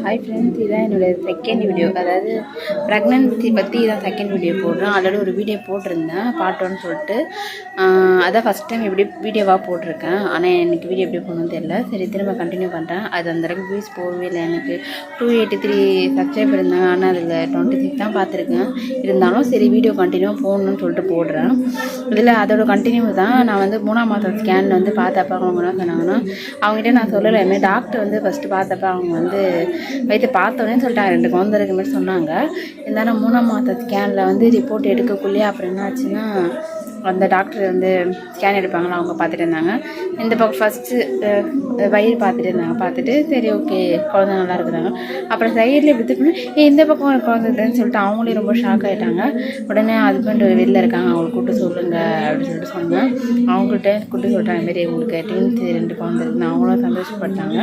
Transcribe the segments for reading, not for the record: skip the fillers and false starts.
Hi friends, இதுதான் என்னோடய second video. அதாவது ப்ரெக்னன்சி பற்றி இதான் செகண்ட் வீடியோ போடுறேன். ஆல்ரெடி ஒரு வீடியோ போட்டிருந்தேன் பார்ட் 1 சொல்லிட்டு. அதான் ஃபஸ்ட் டைம் எப்படி வீடியோவாக போட்டிருக்கேன். ஆனால் எனக்கு வீடியோ எப்படி போகணும்னு தெரியல. சரி, திரும்ப கண்டினியூ பண்ணுறேன். அது அந்தளவுக்கு வியூஸ் போகவே இல்லை. எனக்கு 283 சப்ஸ்கிரைபர் இருந்தாங்க. ஆனால் அதில் 26 தான் பார்த்துருக்கேன். இருந்தாலும் சரி, வீடியோ கண்டினியூ போகணுன்னு சொல்லிட்டு போடுறேன். இதில் அதோட கண்டினியூ தான். நான் வந்து 3ஆம் மாதம் ஸ்கேன் வந்து பார்த்தப்ப அவங்க என்ன சொன்னாங்கன்னா, அவங்ககிட்ட நான் சொல்லலை. இதுமாதிரி டாக்டர் வந்து ஃபஸ்ட்டு பார்த்தப்ப அவங்க வந்து வயிற்று பார்த்தோன்னே சொல்லிட்டாங்க 2 குழந்தை இருக்க மாதிரி சொன்னாங்க. இருந்தாலும் 3ஆம் மாத ஸ்கேனில் வந்து ரிப்போர்ட் எடுக்கக்குள்ளேயே அப்புறம் என்ன ஆச்சுன்னா, அந்த டாக்டர் வந்து ஸ்கேன் எடுப்பாங்களா, அவங்க பார்த்துட்டு இருந்தாங்க. இந்த பக்கம் ஃபஸ்ட்டு வயிறு பார்த்துட்டு இருந்தாங்க. பார்த்துட்டு சரி ஓகே, குழந்தை நல்லா இருக்கிறாங்க. அப்புறம் சைடில் இப்படி திருப்பி இந்த பக்கம் ஒரு குழந்தை இருக்குதுன்னு சொல்லிட்டு அவங்களே ரொம்ப ஷாக் ஆகிட்டாங்க. உடனே ஹஸ்பண்ட் வெளில இருக்காங்க, அவங்களை கூப்பிட்டு சொல்லுங்கள் அப்படின்னு சொல்லிட்டு சொன்னேன். அவங்கள்ட்ட கூப்பிட்டு சொல்கிறாங்க, மாரி உங்களுக்கு ட்வின்ஸ் 2 குழந்தை இருக்குன்னு. அவங்களும் சந்தோஷப்பட்டாங்க.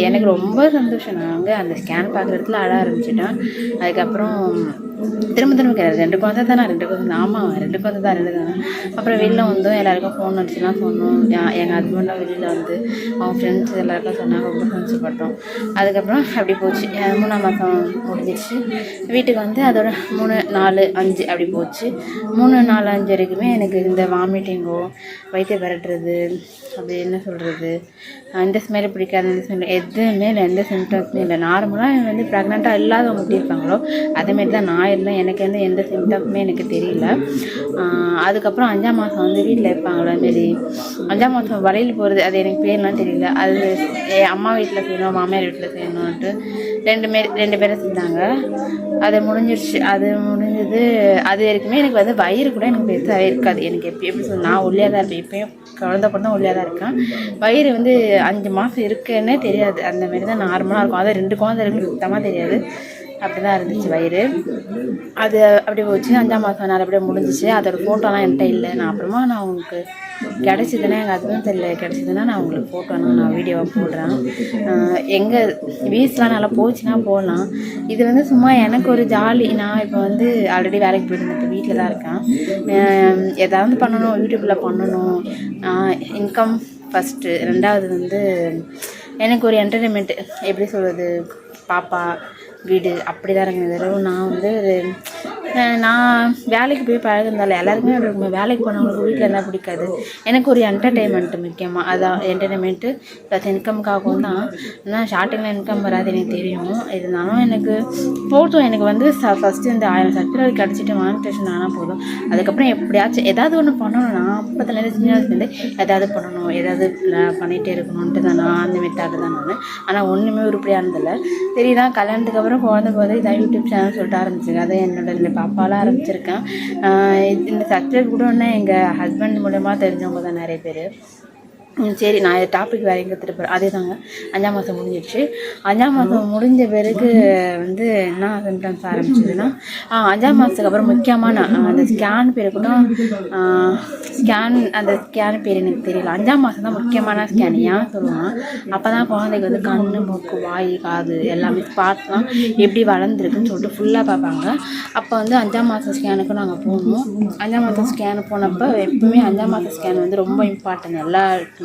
எனக்கு ரொம்ப சந்தோஷம். நாங்கள் அந்த ஸ்கேன் பார்க்குற இடத்துல அழ ஆரம்பிச்சிட்டேன். அதுக்கப்புறம் திரும்ப கிடையாது, 2 குழந்தை தானே, 2 குழந்தை, ஆமாம் 2 குழந்தை தான், 2 தானே. அப்புறம் வெளில வந்தோம், எல்லாருக்கும் ஃபோன் அடிச்சுலாம் சொன்னோம். எங்கள் ஹஸ்பண்டும் வெளியில் வந்து அவங்க ஃப்ரெண்ட்ஸ் எல்லாருக்கும் சொன்னாங்க. ரொம்ப சந்தோஷப்பட்டோம். அதுக்கப்புறம் அப்படி போச்சு. 3ஆம் மாதம் முடிஞ்சிடுச்சு. வீட்டுக்கு வந்து அதோட 3, 4, 5 அப்படி போச்சு. 3, 4, 5 வரைக்குமே எனக்கு இந்த வாமிட்டிங்கோ, வயிற்று விரட்டுறது, அப்படி என்ன சொல்கிறது, இந்த ஸ்மெல் பிடிக்காது, இந்த ஸ்மெல் எதுவுமே இல்லை, எந்த சிம்டம்ஸுமே இல்லை. நார்மலாக வந்து ப்ரெக்னெண்ட்டாக இல்லாதவங்க எப்படி இருப்பாங்களோ அதேமாரி தான் நான் இருந்தேன். எனக்கு வந்து எந்த சிம்டம்ஸுமே எனக்கு தெரியல. அதுக்கப்புறம் 5ஆம் மாதம் வந்து வீட்டில் இருப்பாங்களோ அதுமாரி 5ஆம் மாதம் வளையல் போகிறது, அது எனக்கு பேர்லாம் தெரியல. அது அம்மா வீட்டில் செய்யணும், மாமியார் வீட்டில் செய்யணுன்ட்டு 2 பேரை செஞ்சாங்க. அது முடிஞ்சிடுச்சு. அது முடிஞ்சது. அது வரைக்குமே எனக்கு வந்து வயிறு கூட எனக்கு பெருசாகவே இருக்காது. எனக்கு எப்படி சொல்ல, நான் ஒல்லியாக தான் இருப்பேன். இப்போயும் குழந்தை பிறந்தா ஒல்லியாக தான் இருக்கேன். வயிறு வந்து 5 மாதம் இருக்குன்னே தெரியாது. அந்தமாரி தான் நார்மலாக இருக்கும். அதை 2 குழந்தை இருக்குது சுத்தமாக தெரியாது. அப்படி தான் இருந்துச்சு வயிறு. அது அப்படி போச்சு. 5ஆம் மாதம் நல்லபடியாக முடிஞ்சிச்சு. அதோட ஃபோட்டோலாம் என்கிட்ட இல்லை. நான் அப்புறமா நான் உங்களுக்கு கிடச்சிதுன்னா, எங்கள் ஹஸ்பண்ட் தெரியல, கிடச்சிதுன்னா நான் உங்களுக்கு ஃபோட்டோலாம் நான் வீடியோவாக போடுறேன். எங்கள் வீஸ்லாம் நல்லா போச்சுன்னா போடலாம். இது வந்து சும்மா எனக்கு ஒரு ஜாலி. நான் இப்போ வந்து ஆல்ரெடி வேலைக்கு போயிருந்தேன், இப்போ வீட்டில் தான் இருக்கேன். எதாவது பண்ணணும், யூடியூப்பில் பண்ணணும். இன்கம் ஃபஸ்ட்டு, 2வது வந்து எனக்கு ஒரு என்டர்டெயின்மெண்ட்டு, எப்படி சொல்கிறது, பாப்பா வீடு அப்படி தான் இருக்குது. நான் வந்து நான் வேலைக்கு போய் பழகுறதால எல்லாருக்குமே இருக்கும். வேலைக்கு போனவங்களுக்கு வீட்டில் இருந்தால் பிடிக்காது. எனக்கு ஒரு என்டர்டெயின்மெண்ட்டு முக்கியமாக, அதான் என்டர்டெயின்மெண்ட்டு ப்ளஸ் இன்கம்காகவும் தான். ஆனால் ஸ்டார்டிங்கில் இன்கம் வராது எனக்கு தெரியும். இருந்தாலும் எனக்கு போதும். எனக்கு வந்து ஃபஸ்ட்டு இந்த 1000 சப்ஸ்கிரைபர் கிடச்சிட்டு மானிட்டேஷன் ஆனால் போதும். அதுக்கப்புறம் எப்படியாச்சும் ஏதாவது ஒன்று பண்ணணும். நான் அப்போத்துலேருந்து சின்ன வயசுலேருந்து ஏதாவது பண்ணணும், ஏதாவது பண்ணிகிட்டே இருக்கணுன்ட்டு தான் நான் அந்த மெத்தாடு தான் நான். ஆனால் ஒன்றுமே உருப்படியாக இருந்ததில்லை. சரிதான், கல்யாணத்துக்கு அப்புறம் குழந்தை போது இதான் யூடியூப் சேனல் சொல்லிட்டு ஆரம்பிச்சிருக்கேன். அதை என்னோட பாப்பாலாம் ஆரம்பிச்சிருக்கேன். இந்த சப்ஸ்கிரைப் கூட ஒன்று எங்கள் ஹஸ்பண்ட் மூலமாக தெரிஞ்சவங்க தான் நிறைய பேர். சரி, நான் டாபிக் வேறு எங்கே திருப்பேன். அதே தாங்க, 5ஆம் மாதம் முடிஞ்சிடுச்சு. 5ஆம் மாதம் முடிஞ்ச பிறகு வந்து என்ன சிம்டம்ஸ் ஆரம்பிச்சதுன்னா, 5ஆம் மாதத்துக்கு அப்புறம் முக்கியமான அந்த ஸ்கேன் பேர் கூட அந்த ஸ்கேன் பேர் எனக்கு தெரியல. 5ஆம் மாதம் தான் முக்கியமான ஸ்கேன். ஏன் சொல்லுவாங்க, அப்போ தான் குழந்தைக்கு வந்து கண், மூக்கு, வாய், காது எல்லாமே பார்த்துலாம் எப்படி வளர்ந்துருக்குன்னு சொல்லிட்டு ஃபுல்லாக பார்ப்பாங்க. அப்போ வந்து 5ஆம் மாதம் ஸ்கேனுக்கு நாங்கள் போகணும். 5ஆம் மாதம் ஸ்கேனு போனப்போ எப்பவுமே 5ஆம் மாதம் ஸ்கேன் வந்து ரொம்ப இம்பார்ட்டன்ட் எல்லாருக்கும்.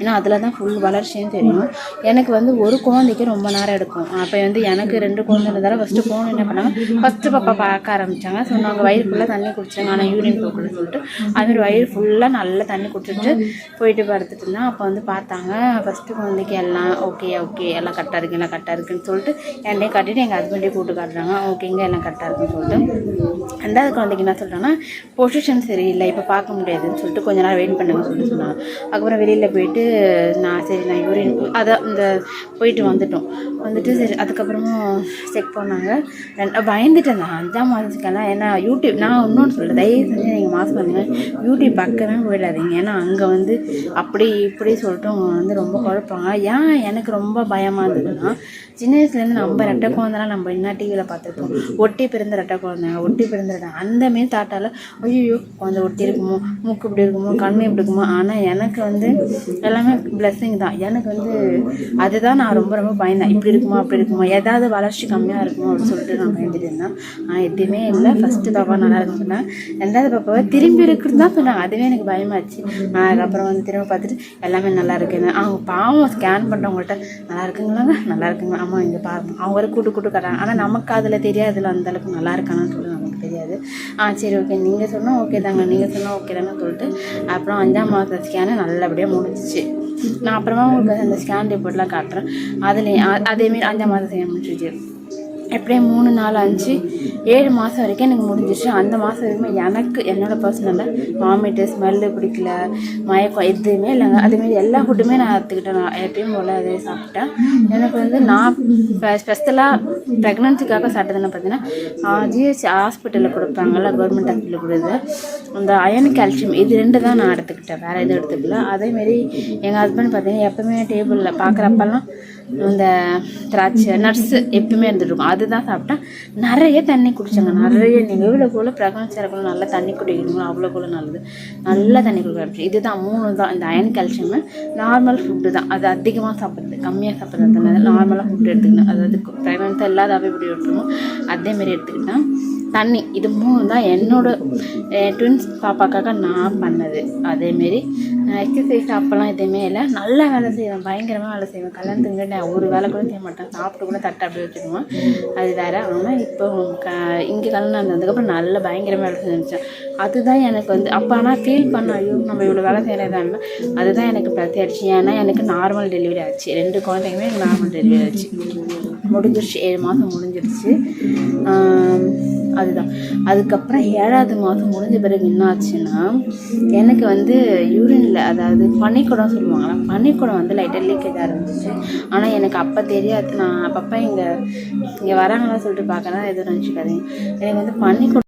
ஏன்னா அதில் தான் ஃபுல் வளர்ச்சியும் தெரியும். எனக்கு வந்து ஒரு குழந்தைக்கு ரொம்ப நேரம் எடுக்கும். அப்போ வந்து எனக்கு 2 குழந்தை இருந்தாலும் ஃபஸ்ட்டு போகணும். என்ன பண்ணாங்க, ஃபஸ்ட்டு பாப்பா பார்க்க ஆரம்பித்தாங்க. சொன்னாங்க வயிறு ஃபுல்லாக தண்ணி குடிச்சாங்க, ஆனால் யூரின் போகணும்னு சொல்லிட்டு அதுமாதிரி வயிறு ஃபுல்லாக நல்லா தண்ணி குடிச்சிட்டு போயிட்டு படுத்துட்டு இருந்தேன். அப்போ வந்து பார்த்தாங்க ஃபஸ்ட்டு குழந்தைக்கு எல்லாம் ஓகே எல்லாம் கரெக்டாக இருக்குன்னு சொல்லிட்டு என்னையே காட்டிட்டு எங்கள் ஹஸ்பண்டே கூப்பிட்டு காட்டுறாங்க. ஓகேங்க, எல்லாம் கரெக்டாக இருக்குன்னு சொல்லிட்டு. 2வது குழந்தைக்கு என்ன சொல்கிறாங்கன்னா, பொசிஷன் சரியில்லை, இப்போ பார்க்க முடியாதுன்னு சொல்லிட்டு கொஞ்ச நேரம் வெயிட் பண்ணுங்க சொல்லிட்டு சொன்னாங்க. அதுக்கப்புறம் வெளியில் போயிட்டு நான் யூரின் அதான் இந்த போயிட்டு வந்துட்டு சரி. அதுக்கப்புறமும் செக் பண்ணாங்க. பயந்துட்டேன் நான் 5ஆம் மாதத்துக்கெல்லாம். ஏன்னா யூடியூப், நான் இன்னொன்று சொல்கிறேன், தயவு செஞ்சு நீங்கள் மாதம் பண்ணுங்க, யூடியூப் பக்கமே போயிடாதீங்க. ஏன்னா அங்கே வந்து அப்படி இப்படி சொல்லிட்டு அவங்க வந்து ரொம்ப குழப்பாங்க. ஏன் எனக்கு ரொம்ப பயமாக இருந்ததுன்னா, சின்ன வயசுலேருந்து நம்ம ரெட்டை குழந்தைலாம் நம்ம என்ன டிவியில் பார்த்துருப்போம், ஒட்டி பிறந்த ரெட்டை குழந்தைங்க அந்தமாரி தாட்டால் ஐயோ குழந்தை ஒட்டி இருக்குமோ, மூக்கு இப்படி இருக்குமோ, கண்ணு இப்படி இருக்குமோ. ஆனால் எனக்கு வந்து எல்லாமே பிளெஸ்ஸிங் தான். எனக்கு வந்து அதுதான் நான் ரொம்ப ரொம்ப பயந்தேன். இப்படி இருக்குமா அப்படி இருக்குமா, ஏதாவது வளர்ச்சி கம்மியாக இருக்குமோ அப்படின்னு சொல்லிட்டு நான் பயந்துட்டு இருந்தேன். ஆனால் எதுவுமே இல்லை. ஃபஸ்ட்டு பாப்பா நல்லா இருக்குன்னு சொன்னேன், ரெண்டாவது பாப்பாவை திரும்பி இருக்குன்னு தான் சொன்னாங்க. அதுவே எனக்கு பயமாச்சு. நான் அதுக்கப்புறம் வந்து திரும்ப பார்த்துட்டு எல்லாமே நல்லா இருக்குன்னு அவங்க பாவம் ஸ்கேன் பண்ணுறவங்கள்ட்ட நல்லா இருக்குங்களாங்க, நல்லா இருக்குங்க, ஆமாம் இங்கே பாருங்க, அவங்க வரை கூட்டு கட்டுறாங்க. ஆனால் நமக்கு அதில் தெரியாதுல அந்தளவுக்கு நல்லா இருக்கானான்னு சொல்லி நமக்கு தெரியாது. சரி ஓகே நீங்கள் சொன்னால் ஓகே தாங்க, நீங்கள் சொன்னால் ஓகே தாங்கன்னு சொல்லிட்டு அப்புறம் 5ஆம் மாதம் ஸ்கேனு நல்லபடியாக முடிஞ்சிச்சு. நான் அப்புறமா உங்களுக்கு அந்த ஸ்கேன் ரிப்போர்ட்லாம் காட்டுறேன். அதேமாரி 5ஆம் மாதம் ஸ்கேன் முடிஞ்சிச்சு. எப்படியும் 3, 4, 5, 7 மாதம் வரைக்கும் எனக்கு முடிஞ்சிச்சு. அந்த மாதம் வரைக்கும் எனக்கு என்னோடய பர்சனலில் வாமிட்டு, ஸ்மெல்லு பிடிக்கல, மயக்கம் எதுவுமே இல்லைங்க. அதுமாரி எல்லா ஃபுட்டுமே நான் எடுத்துக்கிட்டேன். நான் எப்பயும் போல் அதே சாப்பிட்டேன். எனக்கு வந்து நான் ஸ்பெஷலாக ப்ரெக்னன்சிக்காக சாப்பிட்டதுன்னு பார்த்தீங்கன்னா ஜிஹெச் ஹாஸ்பிட்டலில் கொடுப்பாங்கள்ல, கவர்மெண்ட் ஹாஸ்பிட்டலில் கொடுக்குறது அந்த அயன் கால்சியம், இது 2 தான் நான் எடுத்துக்கிட்டேன், வேறு எதுவும் எடுத்துக்கல. அதேமாரி எங்கள் ஹஸ்பண்ட் பார்த்தீங்கன்னா எப்போவுமே டேபிளில் பார்க்குறப்பெல்லாம் இந்த திராட்சை நட்ஸு எப்பவுமே இருந்துருக்கும், அதுதான் சாப்பிட்டேன். நிறைய தண்ணி குடித்தாங்க. நிறைய நீங்கள் எவ்வளோக்குள்ள ப்ரெக்னன்சியாக இருக்கணும் நல்லா தண்ணி குடிக்கணுங்களோ அவ்வளோக்குள்ள நல்லது. நல்லா தண்ணி குடிக்க ஆரம்பிச்சு. இதுதான் 3 தான். இந்த அயன் கால்சியம் நார்மல் ஃபுட்டு தான். அது அதிகமாக சாப்பிட்றது கம்மியாக சாப்பிட்றது நார்மலாக ஃபுட்டு எடுத்துக்கணும். அதாவது ப்ரெக்னன்ஸாக இல்லாதாவே இப்படி எடுத்துக்கணும். அதேமாரி எடுத்துக்கிட்டேன். தண்ணி, இது 3 தான் ட்வின்ஸ் பாப்பாக்காக நான் பண்ணது. அதேமாரி எக்ஸசைஸ் அப்போல்லாம் எதுவுமே இல்லை. நல்லா வேலை செய்வேன், பயங்கரமாக வேலை செய்வேன். கல்யாணத்துக்கு முன்னாடி நான் ஒரு வேலை கூட செய்ய மாட்டேன். சாப்பிட்டு கூட தட்டை அப்படியே வச்சுக்குவேன், அது வேறு. ஆனால் இப்போ இங்கே கல்யாணம் வந்ததுக்கப்புறம் நல்லா பயங்கரமாக வேலை செஞ்சிச்சேன். அதுதான் எனக்கு வந்து அப்போ ஆனால் ஃபீல் பண்ண, ஐயோ நம்ம இவ்வளோ வேலை செய்கிறதான அதுதான் எனக்கு பிரச்சனையாச்சு. ஏன்னா எனக்கு நார்மல் டெலிவரி ஆச்சு. 2 குழந்தைங்களுமே எனக்கு நார்மல் டெலிவரி ஆச்சு. முடிஞ்சிருச்சு, 7 மாதம் முடிஞ்சிருச்சு. அதுதான். அதுக்கப்புறம் 7ஆவது மாதம் முடிஞ்ச பிறகு என்ன ஆச்சுன்னா எனக்கு வந்து யூரினில், அதாவது பனிக்குடம் சொல்லுவாங்களா, பனிக்குடம் வந்து லைட்டாக லீக்கேஜ் ஆரம்பிச்சிச்சு. ஆனால் எனக்கு அப்போ தெரியாது. நான் அப்பப்போ இங்கே வராங்களா சொல்லிட்டு பார்க்கறேன், எதுவும் நினச்சிக்காதீங்க. எனக்கு வந்து பனிக்குடம்